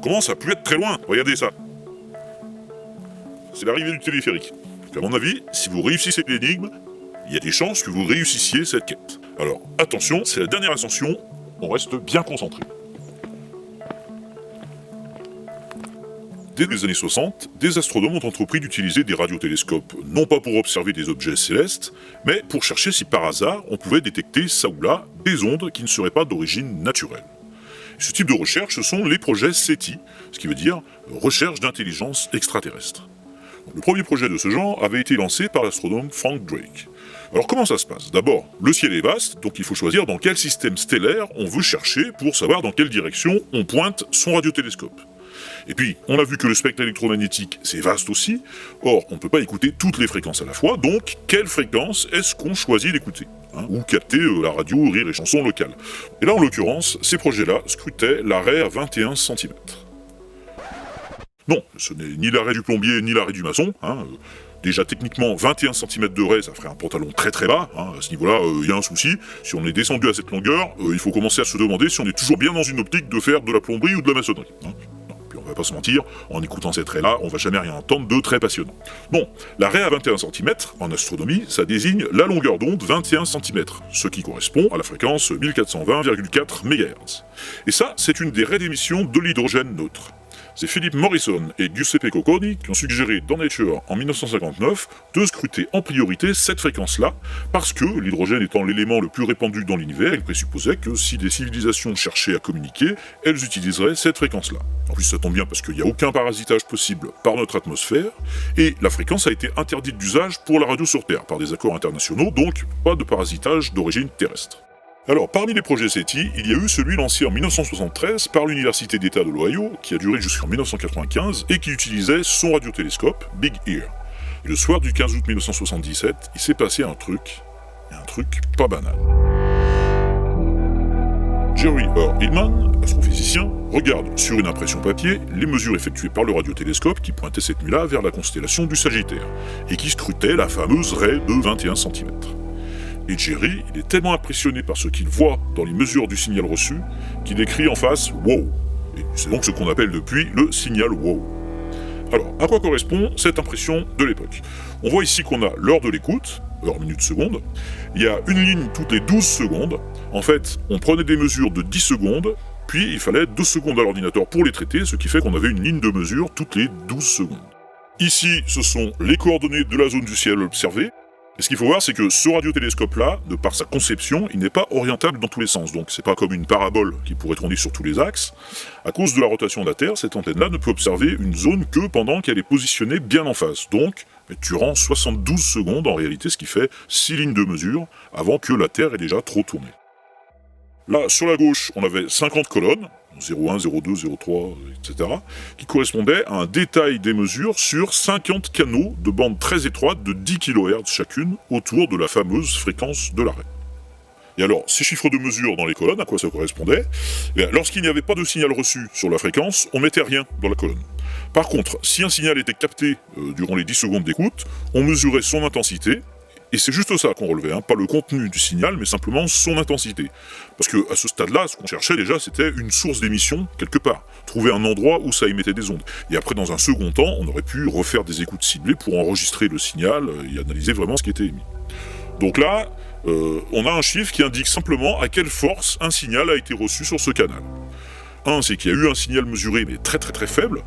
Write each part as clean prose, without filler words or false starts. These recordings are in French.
commence à plus être très loin. Regardez ça. C'est l'arrivée du téléphérique. Donc à mon avis, si vous réussissez l'énigme, il y a des chances que vous réussissiez cette quête. Alors, attention, c'est la dernière ascension, on reste bien concentré. Dès les années 60, des astronomes ont entrepris d'utiliser des radiotélescopes, non pas pour observer des objets célestes, mais pour chercher si par hasard on pouvait détecter ça ou là des ondes qui ne seraient pas d'origine naturelle. Ce type de recherche, ce sont les projets SETI, ce qui veut dire recherche d'intelligence extraterrestre. Le premier projet de ce genre avait été lancé par l'astronome Frank Drake. Alors comment ça se passe? D'abord, le ciel est vaste, donc il faut choisir dans quel système stellaire on veut chercher pour savoir dans quelle direction on pointe son radiotélescope. Et puis, on a vu que le spectre électromagnétique, c'est vaste aussi. Or, on ne peut pas écouter toutes les fréquences à la fois, donc quelle fréquence est-ce qu'on choisit d'écouter, ou capter la radio, rire et chansons locales. Et là, en l'occurrence, ces projets-là scrutaient l'arrêt à 21 cm. Non, ce n'est ni l'arrêt du plombier, ni l'arrêt du maçon. Déjà, techniquement, 21 cm de raie, ça ferait un pantalon très très bas. À ce niveau-là, il y a un souci. Si on est descendu à cette longueur, il faut commencer à se demander si on est toujours bien dans une optique de faire de la plomberie ou de la maçonnerie. Puis on va pas se mentir, en écoutant ces traits-là, on va jamais rien entendre de très passionnant. Bon, la raie à 21 cm, en astronomie, ça désigne la longueur d'onde 21 cm, ce qui correspond à la fréquence 1420,4 MHz. Et ça, c'est une des raies d'émission de l'hydrogène neutre. C'est Philip Morrison et Giuseppe Cocconi qui ont suggéré dans Nature en 1959 de scruter en priorité cette fréquence-là, parce que l'hydrogène étant l'élément le plus répandu dans l'univers, il présupposait que si des civilisations cherchaient à communiquer, elles utiliseraient cette fréquence-là. En plus, ça tombe bien parce qu'il n'y a aucun parasitage possible par notre atmosphère, et la fréquence a été interdite d'usage pour la radio sur Terre par des accords internationaux, donc pas de parasitage d'origine terrestre. Alors, parmi les projets SETI, il y a eu celui lancé en 1973 par l'Université d'État de l'Ohio, qui a duré jusqu'en 1995, et qui utilisait son radiotélescope, Big Ear. Et le soir du 15 août 1977, il s'est passé un truc pas banal. Jerry Hillman, astrophysicien, regarde sur une impression papier les mesures effectuées par le radiotélescope qui pointait cette nuit-là vers la constellation du Sagittaire, et qui scrutait la fameuse raie de 21 cm. Et Jerry, il est tellement impressionné par ce qu'il voit dans les mesures du signal reçu, qu'il écrit en face « Wow ». Et c'est donc ce qu'on appelle depuis le signal wow. Alors, à quoi correspond cette impression de l'époque? On voit ici qu'on a l'heure de l'écoute, heure, minute, seconde. Il y a une ligne toutes les 12 secondes. En fait, on prenait des mesures de 10 secondes, puis il fallait 2 secondes à l'ordinateur pour les traiter, ce qui fait qu'on avait une ligne de mesure toutes les 12 secondes. Ici, ce sont les coordonnées de la zone du ciel observée. Et ce qu'il faut voir, c'est que ce radiotélescope-là, de par sa conception, il n'est pas orientable dans tous les sens. Donc c'est pas comme une parabole qui pourrait tourner sur tous les axes. À cause de la rotation de la Terre, cette antenne-là ne peut observer une zone que pendant qu'elle est positionnée bien en face. Donc, durant 72 secondes en réalité, ce qui fait 6 lignes de mesure avant que la Terre ait déjà trop tourné. Là, sur la gauche, on avait 50 colonnes, 0,1, 0,2, 0,3, etc., qui correspondaient à un détail des mesures sur 50 canaux de bande très étroite de 10 kHz chacune autour de la fameuse fréquence de l'arrêt. Et alors, ces chiffres de mesure dans les colonnes, à quoi ça correspondait? Lorsqu'il n'y avait pas de signal reçu sur la fréquence, on mettait rien dans la colonne. Par contre, si un signal était capté durant les 10 secondes d'écoute, on mesurait son intensité. Et c'est juste ça qu'on relevait, pas le contenu du signal, mais simplement son intensité. Parce que à ce stade-là, ce qu'on cherchait déjà, c'était une source d'émission quelque part. Trouver un endroit où ça émettait des ondes. Et après, dans un second temps, on aurait pu refaire des écoutes ciblées pour enregistrer le signal et analyser vraiment ce qui était émis. Donc là, on a un chiffre qui indique simplement à quelle force un signal a été reçu sur ce canal. 1, c'est qu'il y a eu un signal mesuré, mais très très très faible.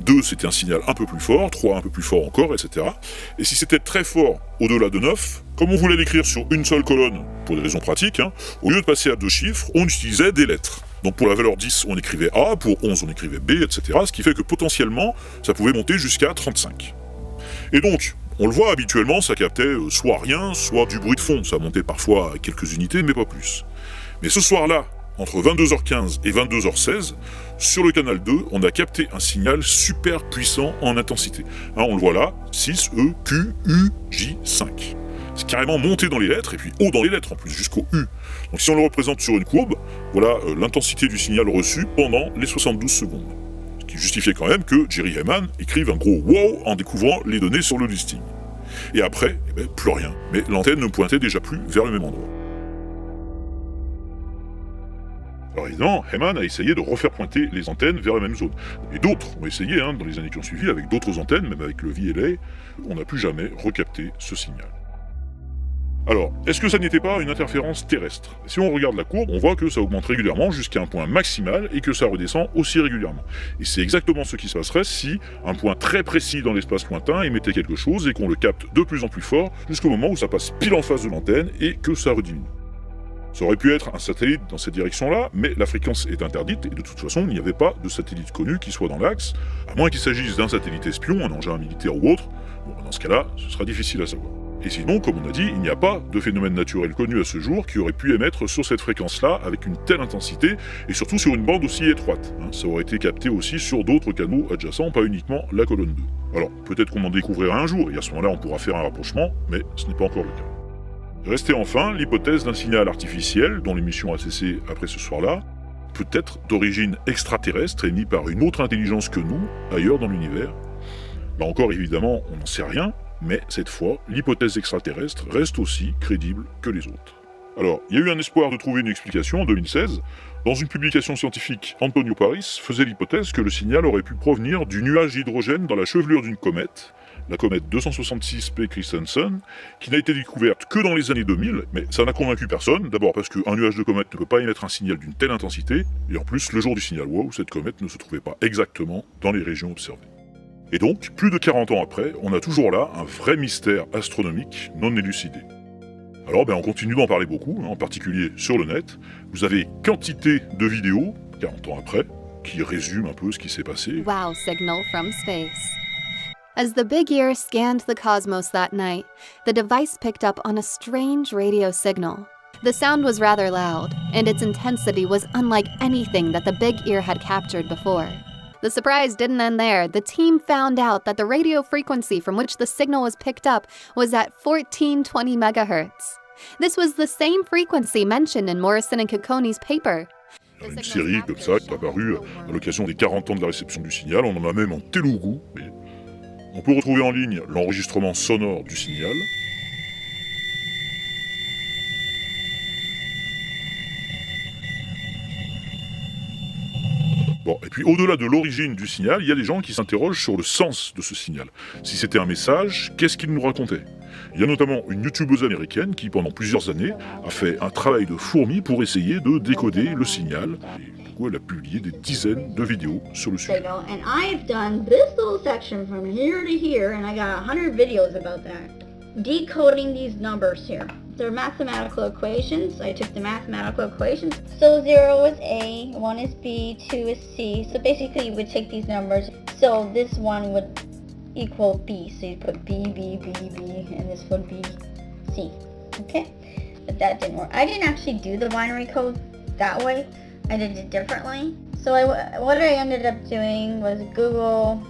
2, c'était un signal un peu plus fort. 3, un peu plus fort encore, etc. Et si c'était très fort, au-delà de 9, comme on voulait l'écrire sur une seule colonne, pour des raisons pratiques, au lieu de passer à 2 chiffres, on utilisait des lettres. Donc pour la valeur 10, on écrivait A, pour 11, on écrivait B, etc. Ce qui fait que potentiellement, ça pouvait monter jusqu'à 35. Et donc, on le voit habituellement, ça captait soit rien, soit du bruit de fond. Ça montait parfois à quelques unités, mais pas plus. Mais ce soir-là, entre 22h15 et 22h16, sur le canal 2, on a capté un signal super puissant en intensité. On le voit là, 6, E, Q, U, J, 5. C'est carrément monté dans les lettres, et puis haut dans les lettres en plus, jusqu'au U. Donc si on le représente sur une courbe, voilà l'intensité du signal reçu pendant les 72 secondes. Ce qui justifiait quand même que Jerry Hillman écrive un gros « wow » en découvrant les données sur le listing. Et après, plus rien. Mais l'antenne ne pointait déjà plus vers le même endroit. Alors évidemment, Heyman a essayé de refaire pointer les antennes vers la même zone. Et d'autres ont essayé, dans les années qui ont suivi, avec d'autres antennes, même avec le VLA, on n'a plus jamais recapté ce signal. Alors, est-ce que ça n'était pas une interférence terrestre? Si on regarde la courbe, on voit que ça augmente régulièrement jusqu'à un point maximal et que ça redescend aussi régulièrement. Et c'est exactement ce qui se passerait si un point très précis dans l'espace lointain émettait quelque chose et qu'on le capte de plus en plus fort jusqu'au moment où ça passe pile en face de l'antenne et que ça rediminue. Ça aurait pu être un satellite dans cette direction-là, mais la fréquence est interdite et de toute façon, il n'y avait pas de satellite connu qui soit dans l'axe, à moins qu'il s'agisse d'un satellite espion, un engin militaire ou autre. Bon, dans ce cas-là, ce sera difficile à savoir. Et sinon, comme on a dit, il n'y a pas de phénomène naturel connu à ce jour qui aurait pu émettre sur cette fréquence-là avec une telle intensité, et surtout sur une bande aussi étroite. Ça aurait été capté aussi sur d'autres canaux adjacents, pas uniquement la colonne 2. Alors, peut-être qu'on en découvrira un jour, et à ce moment-là, on pourra faire un rapprochement, mais ce n'est pas encore le cas. Restait enfin l'hypothèse d'un signal artificiel, dont l'émission a cessé après ce soir-là, peut-être d'origine extraterrestre, émis par une autre intelligence que nous, ailleurs dans l'univers. Là encore, évidemment, on n'en sait rien, mais cette fois, l'hypothèse extraterrestre reste aussi crédible que les autres. Alors, il y a eu un espoir de trouver une explication en 2016. Dans une publication scientifique, Antonio Paris faisait l'hypothèse que le signal aurait pu provenir du nuage d'hydrogène dans la chevelure d'une comète, la comète 266P Christensen, qui n'a été découverte que dans les années 2000, mais ça n'a convaincu personne, d'abord parce qu'un nuage de comète ne peut pas émettre un signal d'une telle intensité, et en plus, le jour du signal WOW, cette comète ne se trouvait pas exactement dans les régions observées. Et donc, plus de 40 ans après, on a toujours là un vrai mystère astronomique non élucidé. Alors, on continue d'en parler beaucoup, en particulier sur le net. Vous avez quantité de vidéos, 40 ans après, qui résument un peu ce qui s'est passé. Wow signal from space. As the Big Ear scanned the cosmos that night, the device picked up on a strange radio signal. The sound was rather loud, and its intensity was unlike anything that the Big Ear had captured before. The surprise didn't end there. The team found out that the radio frequency from which the signal was picked up was at 1420 megahertz. This was the same frequency mentioned in Morrison and Cocconi's paper. Il y a une série comme ça qui est apparue à l'occasion des 40 ans de la réception du signal. On en a même en Telugu. On peut retrouver en ligne l'enregistrement sonore du signal. Bon, et puis au-delà de l'origine du signal, il y a des gens qui s'interrogent sur le sens de ce signal. Si c'était un message, qu'est-ce qu'il nous racontait? Il y a notamment une youtubeuse américaine qui, pendant plusieurs années, a fait un travail de fourmi pour essayer de décoder le signal. Et du coup, elle a publié des dizaines de vidéos sur le sujet. And I've done this little section from here to here, and I got 100 videos about that. Decoding these numbers here. They're mathematical equations. I took the mathematical equations. So 0 is A, 1 is B, 2 is C. So basically you would take these numbers. So this one would equal B. So you put B, B, B, B, and this would be C. Okay? But that didn't work. I didn't actually do the binary code that way. I did it differently. So what I ended up doing was Google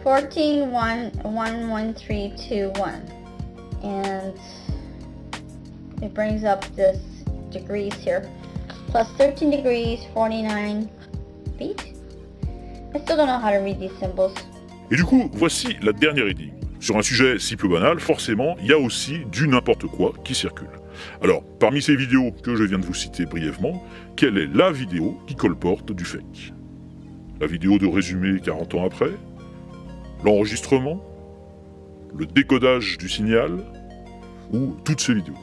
14.1.1.1.3.2.1. And it brings up this degrees here. Plus 13 degrees, 49 feet. I still don't know how to read these symbols. Et du coup, voici la dernière énigme. Sur un sujet si peu banal, forcément, il y a aussi du n'importe quoi qui circule. Alors, parmi ces vidéos que je viens de vous citer brièvement, quelle est la vidéo qui colporte du fake? La vidéo de résumé 40 ans après? L'enregistrement? Le décodage du signal? Ou toutes ces vidéos?